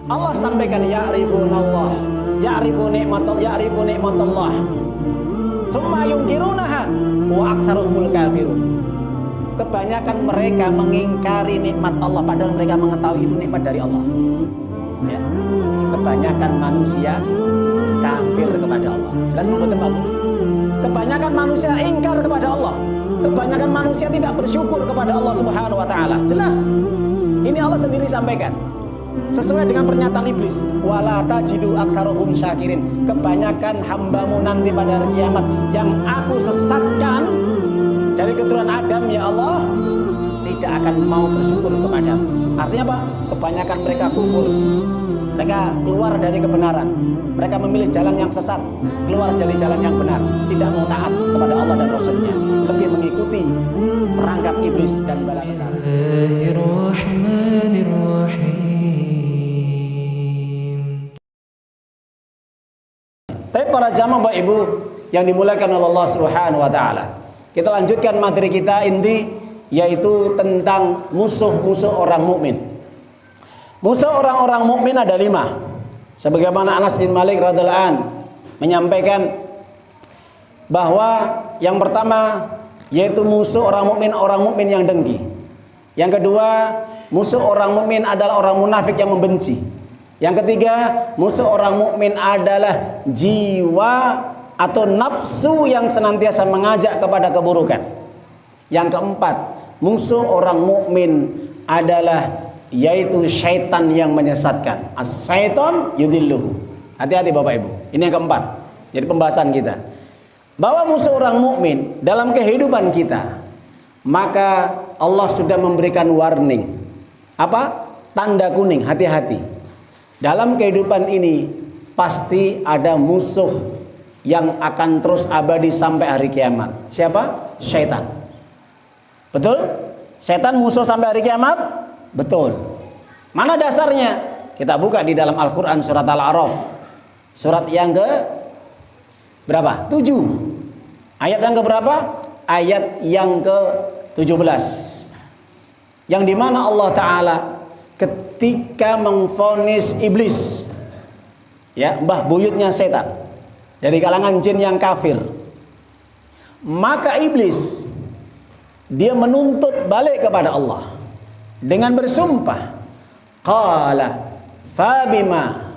Allah sampaikan ya'rifunallah, ya'rifu ni'matallah, summa yungkirunaha wa aksaruhumul kafirun. Kebanyakan mereka mengingkari nikmat Allah padahal mereka mengetahui itu nikmat dari Allah. Ya. Kebanyakan manusia kafir kepada Allah. Jelas betul Pak? Kebanyakan manusia ingkar kepada Allah. Kebanyakan manusia tidak bersyukur kepada Allah Subhanahu wa taala. Jelas. Ini Allah sendiri sampaikan. Sesuai dengan pernyataan iblis, wala tajidu aksarohum syakirin. Kebanyakan hambamu nanti pada hari kiamat yang aku sesatkan dari keturunan Adam ya Allah, tidak akan mau bersyukur kepadamu. Artinya apa? Kebanyakan mereka kufur. Mereka keluar dari kebenaran. Mereka memilih jalan yang sesat, keluar dari jalan yang benar, tidak mau taat kepada Allah dan Rasulnya, lebih mengikuti perangkap iblis dan bala tentara. Tapi para jamaah Bapak Ibu yang dimuliakan oleh Allah Subhanahu wa taala. Kita lanjutkan materi kita inti, yaitu tentang musuh-musuh orang mukmin. Musuh orang-orang mukmin ada 5. Sebagaimana Anas bin Malik radhiyallahu an menyampaikan bahwa yang pertama yaitu musuh orang mukmin yang dengki. Yang kedua, musuh orang mukmin adalah orang munafik yang membenci. Yang ketiga, musuh orang mukmin adalah jiwa atau nafsu yang senantiasa mengajak kepada keburukan. Yang keempat, musuh orang mukmin adalah yaitu syaitan yang menyesatkan. As-syaitan yudilluhu. Hati-hati Bapak Ibu. Ini yang keempat. Jadi pembahasan kita. Bahwa musuh orang mukmin dalam kehidupan kita, maka Allah sudah memberikan warning. Apa? Tanda kuning, hati-hati. Dalam kehidupan ini pasti ada musuh yang akan terus abadi sampai hari kiamat. Siapa? Syaitan. Betul? Syaitan musuh sampai hari kiamat? Betul. Mana dasarnya? Kita buka di dalam Al-Quran surat Al-A'raf, surat yang ke berapa? 7. Ayat yang ke berapa? Ayat yang ke 17. Yang dimana Allah Ta'ala ketika mengvonis iblis, ya, mbah buyutnya setan dari kalangan jin yang kafir, maka iblis dia menuntut balik kepada Allah dengan bersumpah, qala fabima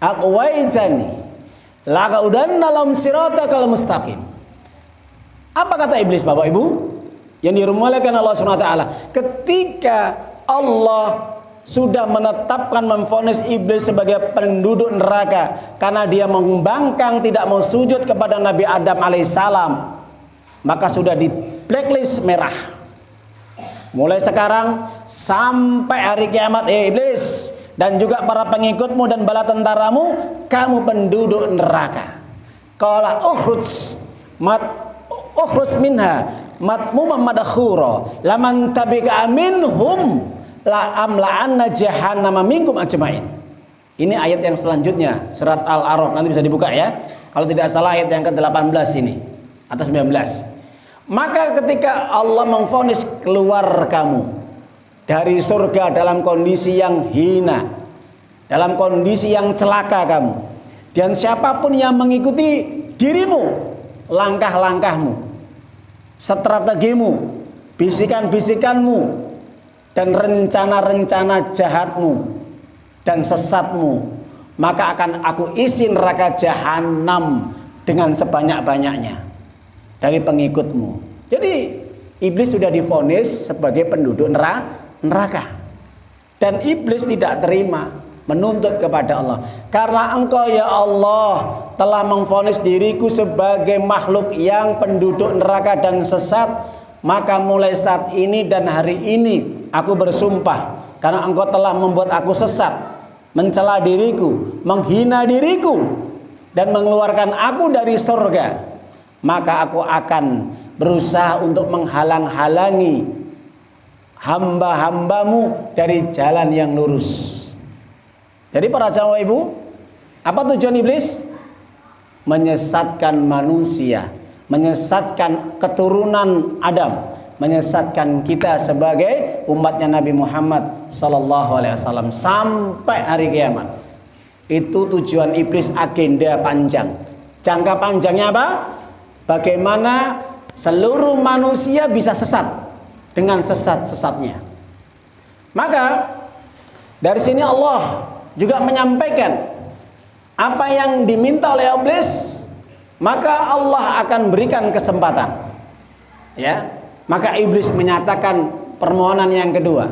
aqwaitani laqaudanna lahum siratakal mustaqim. Apa kata iblis Bapak Ibu yang dimuliakan Allah Subhanahu wa taala? Ketika Allah sudah menetapkan memvonis iblis sebagai penduduk neraka karena dia membangkang tidak mau sujud kepada Nabi Adam alaihissalam, maka sudah di blacklist merah. Mulai sekarang sampai hari kiamat, iblis dan juga para pengikutmu dan bala tentaramu, kamu penduduk neraka. Qala ukhruj minha matmumam madkhura laman tabika minhum la amla'anna jahannama minkum ajmain. Ini ayat yang selanjutnya, surat Al-A'raf, nanti bisa dibuka ya. Kalau tidak salah ayat yang ke-18 ini atau 19. Maka ketika Allah memvonis keluar kamu dari surga dalam kondisi yang hina, dalam kondisi yang celaka kamu, dan siapapun yang mengikuti dirimu, langkah-langkahmu, strategimu, bisikan-bisikanmu, dan rencana-rencana jahatmu dan sesatmu, maka akan aku isi neraka jahanam dengan sebanyak-banyaknya dari pengikutmu. Jadi iblis sudah divonis sebagai penduduk neraka. Dan iblis tidak terima, menuntut kepada Allah. Karena engkau ya Allah telah memvonis diriku sebagai makhluk yang penduduk neraka dan sesat, maka mulai saat ini dan hari ini aku bersumpah, karena engkau telah membuat aku sesat, mencela diriku, menghina diriku, dan mengeluarkan aku dari surga, maka aku akan berusaha untuk menghalang-halangi hamba-hambamu dari jalan yang lurus. Jadi para jamaah Ibu, apa tujuan iblis? Menyesatkan manusia, menyesatkan keturunan Adam, menyesatkan kita sebagai umatnya Nabi Muhammad sallallahu alaihi wasallam sampai hari kiamat. Itu tujuan iblis, agenda panjang. Jangka panjangnya apa? Bagaimana seluruh manusia bisa sesat dengan sesat-sesatnya. Maka dari sini Allah juga menyampaikan apa yang diminta oleh iblis, maka Allah akan berikan kesempatan. Ya, maka iblis menyatakan permohonan yang kedua,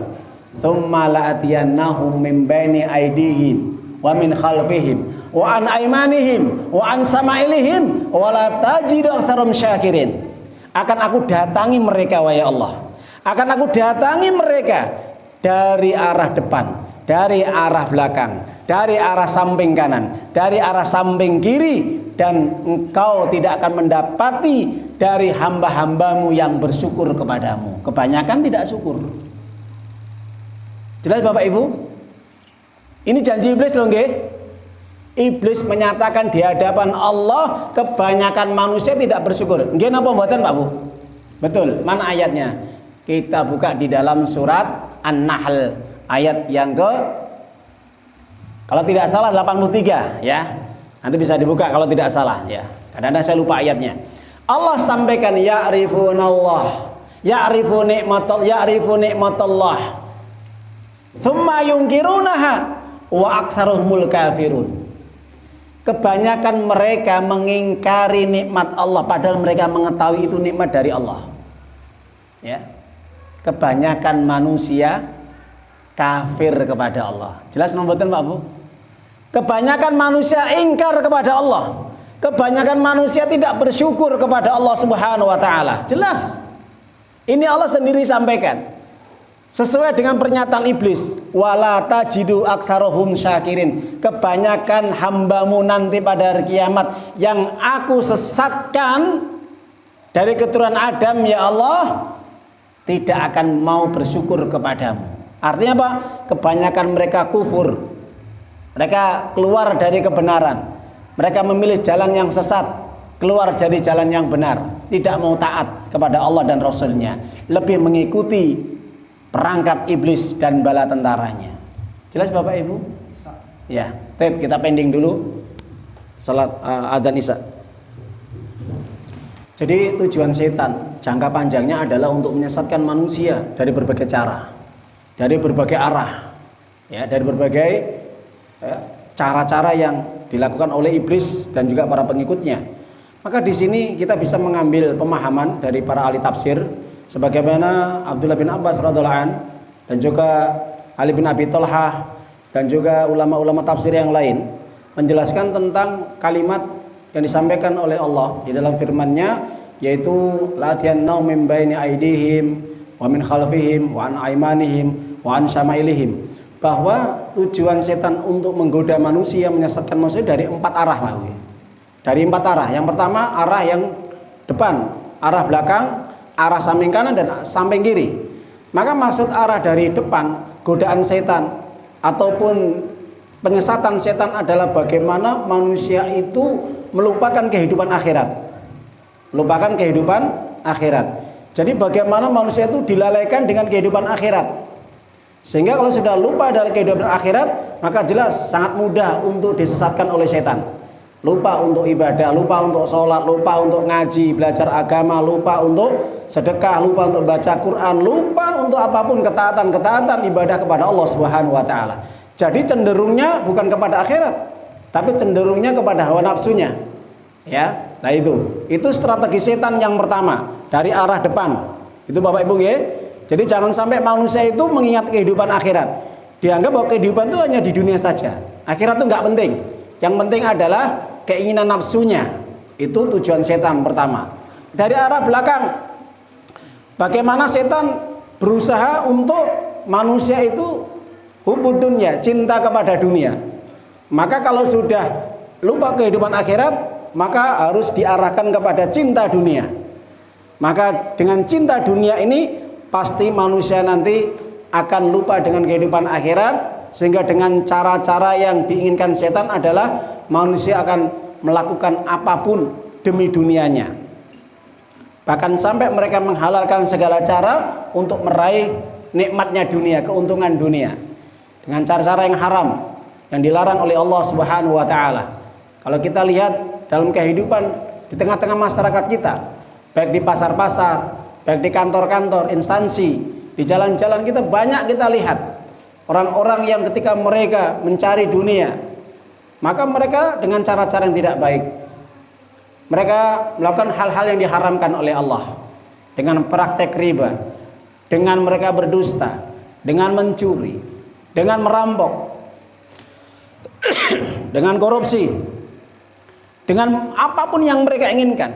tsumma la'atiyannahum min baini aydihim wa min khalfihim wa an aymanihim wa an samailihim wa la tajidu aktsarum syakirin. Akan aku datangi mereka wahai Allah. Akan aku datangi mereka dari arah depan, dari arah belakang, dari arah samping kanan, dari arah samping kiri, dan engkau tidak akan mendapati dari hamba-hambamu yang bersyukur kepadamu. Kebanyakan tidak syukur. Jelas Bapak Ibu? Ini janji iblis loh nggih. Iblis menyatakan di hadapan Allah kebanyakan manusia tidak bersyukur. Nggih napa mboten Pak Bu? Betul. Mana ayatnya? Kita buka di dalam surat An-Nahl ayat yang kalau tidak salah 83 ya. Nanti bisa dibuka kalau tidak salah ya. Kadang-kadang saya lupa ayatnya. Allah sampaikan ya'rifunallah, ya'rifu ni'matallah. Tsumma yunkirunaha wa aksaruhumul kafirun. Kebanyakan mereka mengingkari nikmat Allah padahal mereka mengetahui itu nikmat dari Allah. Ya. Kebanyakan manusia kafir kepada Allah. Jelas nomboten Pak Bu? Kebanyakan manusia ingkar kepada Allah. Kebanyakan manusia tidak bersyukur kepada Allah Subhanahu wa taala. Jelas. Ini Allah sendiri sampaikan. Sesuai dengan pernyataan iblis, wala tajidu aksarohum syakirin. Kebanyakan hambamu nanti pada hari kiamat yang aku sesatkan dari keturunan Adam ya Allah, tidak akan mau bersyukur kepadamu. Artinya apa? Kebanyakan mereka kufur. Mereka keluar dari kebenaran. Mereka memilih jalan yang sesat, keluar dari jalan yang benar, tidak mau taat kepada Allah dan Rasulnya, lebih mengikuti perangkap iblis dan bala tentaranya. Jelas Bapak Ibu? Ya, kita pending dulu salat adzan Isya. Jadi tujuan setan jangka panjangnya adalah untuk menyesatkan manusia dari berbagai cara, dari berbagai arah, ya, dari berbagai cara-cara yang dilakukan oleh iblis dan juga para pengikutnya. Maka di sini kita bisa mengambil pemahaman dari para ahli tafsir, sebagaimana Abdullah bin Abbas radhiyallahu an dan juga Ali bin Abi Thalhah dan juga ulama-ulama tafsir yang lain menjelaskan tentang kalimat yang disampaikan oleh Allah di dalam firman-Nya, yaitu la'atiyannahum min baini aydihim wa min khalfihim wa an aymanihim wa an syama'ilihim, bahwa tujuan setan untuk menggoda manusia, menyesatkan manusia dari 4 arah. Dari 4 arah. Yang pertama arah yang depan, arah belakang, arah samping kanan dan samping kiri. Maka maksud arah dari depan, godaan setan ataupun penyesatan setan adalah bagaimana manusia itu melupakan kehidupan akhirat. Melupakan kehidupan akhirat. Jadi bagaimana manusia itu dilalaikan dengan kehidupan akhirat. Sehingga kalau sudah lupa dari kehidupan akhirat, maka jelas sangat mudah untuk disesatkan oleh setan. Lupa untuk ibadah, lupa untuk sholat, lupa untuk ngaji, belajar agama, lupa untuk sedekah, lupa untuk baca Quran, lupa untuk apapun ketaatan ibadah kepada Allah Subhanahu wa taala. Jadi cenderungnya bukan kepada akhirat, tapi cenderungnya kepada hawa nafsunya. Ya, nah itu strategi setan yang pertama dari arah depan. Itu Bapak Ibu ya. Jadi jangan sampai manusia itu mengingat kehidupan akhirat. Dianggap bahwa kehidupan itu hanya di dunia saja. Akhirat itu nggak penting. Yang penting adalah keinginan nafsunya. Itu tujuan setan pertama. Dari arah belakang, bagaimana setan berusaha untuk manusia itu hubud dunya, cinta kepada dunia. Maka kalau sudah lupa kehidupan akhirat, maka harus diarahkan kepada cinta dunia. Maka dengan cinta dunia ini pasti manusia nanti akan lupa dengan kehidupan akhirat, sehingga dengan cara-cara yang diinginkan setan adalah manusia akan melakukan apapun demi dunianya. Bahkan sampai mereka menghalalkan segala cara untuk meraih nikmatnya dunia, keuntungan dunia dengan cara-cara yang haram yang dilarang oleh Allah Subhanahu wa taala. Kalau kita lihat dalam kehidupan di tengah-tengah masyarakat kita, baik di pasar-pasar, baik di kantor-kantor, instansi, di jalan-jalan, kita banyak kita lihat orang-orang yang ketika mereka mencari dunia, maka mereka dengan cara-cara yang tidak baik, mereka melakukan hal-hal yang diharamkan oleh Allah, dengan praktek riba, dengan mereka berdusta, dengan mencuri, dengan merampok, dengan korupsi, dengan apapun yang mereka inginkan,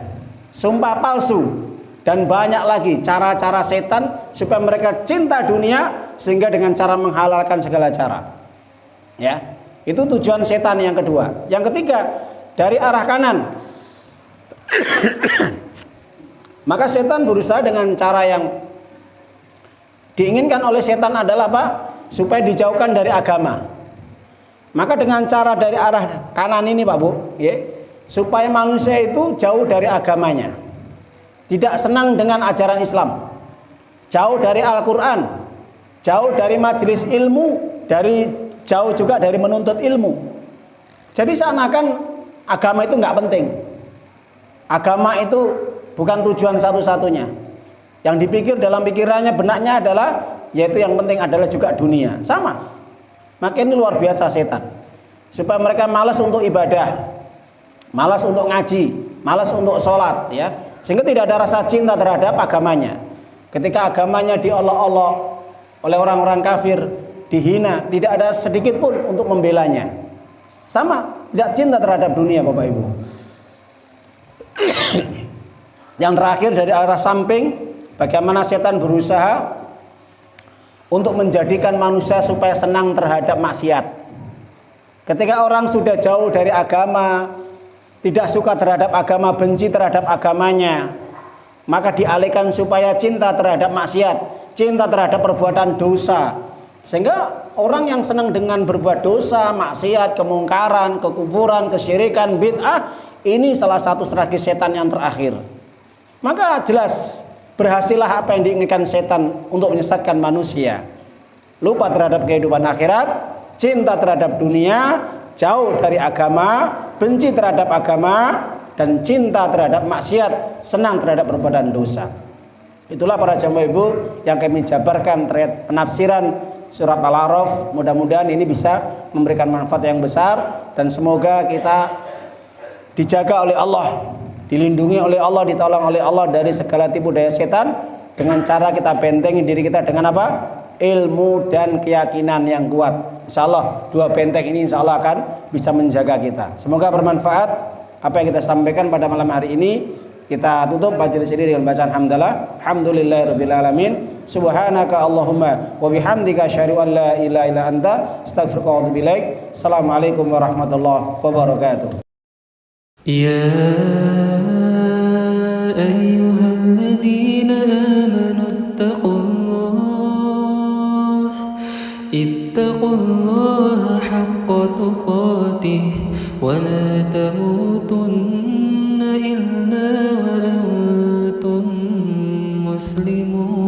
sumpah palsu, dan banyak lagi cara-cara setan supaya mereka cinta dunia sehingga dengan cara menghalalkan segala cara. Ya, itu tujuan setan yang kedua. Yang ketiga, dari arah kanan. Maka setan berusaha dengan cara yang diinginkan oleh setan adalah apa? Supaya dijauhkan dari agama. Maka dengan cara dari arah kanan ini Pak Bu, ya, supaya manusia itu jauh dari agamanya, tidak senang dengan ajaran Islam, jauh dari Al-Quran, jauh dari majelis ilmu, jauh juga dari menuntut ilmu. Jadi seakan-akan agama itu nggak penting. Agama itu bukan tujuan satu-satunya. Yang dipikir dalam pikirannya, benaknya adalah, yaitu yang penting adalah juga dunia. Sama. Maka ini luar biasa setan. Supaya mereka malas untuk ibadah, malas untuk ngaji, malas untuk sholat, ya. Sehingga tidak ada rasa cinta terhadap agamanya. Ketika agamanya diolok-olok oleh orang-orang kafir, dihina, tidak ada sedikit pun untuk membelanya. Sama, tidak cinta terhadap dunia Bapak Ibu. Yang terakhir dari arah samping, bagaimana setan berusaha untuk menjadikan manusia supaya senang terhadap maksiat. Ketika orang sudah jauh dari agama, tidak suka terhadap agama, benci terhadap agamanya, maka dialihkan supaya cinta terhadap maksiat, cinta terhadap perbuatan dosa. Sehingga orang yang senang dengan berbuat dosa, maksiat, kemungkaran, kekufuran, kesyirikan, bid'ah, ini salah satu strategi setan yang terakhir. Maka jelas berhasillah apa yang diinginkan setan untuk menyesatkan manusia. Lupa terhadap kehidupan akhirat, cinta terhadap dunia, jauh dari agama, benci terhadap agama, dan cinta terhadap maksiat, senang terhadap perbuatan dosa. Itulah para jamaah ibu yang kami jabarkan terkait penafsiran surat Al-A'raf. Mudah-mudahan ini bisa memberikan manfaat yang besar, dan semoga kita dijaga oleh Allah, dilindungi oleh Allah, ditolong oleh Allah dari segala tipu daya setan, dengan cara kita bentengi diri kita dengan apa? Ilmu dan keyakinan yang kuat. Insyaallah dua benteng ini insyaallah akan bisa menjaga kita. Semoga bermanfaat apa yang kita sampaikan pada malam hari ini. Kita tutup majelis ini dengan bacaan hamdalah. Alhamdulillahirabbil alamin. Subhanaka Allahumma wa bihamdika asyhadu an la ilaha illa anta astaghfiruka wa atubu ilaik. Assalamualaikum warahmatullahi wabarakatuh. يا أيها الذين آمنوا اتقوا الله حق تقاته ولا تموتن إلا وأنتم مسلمون.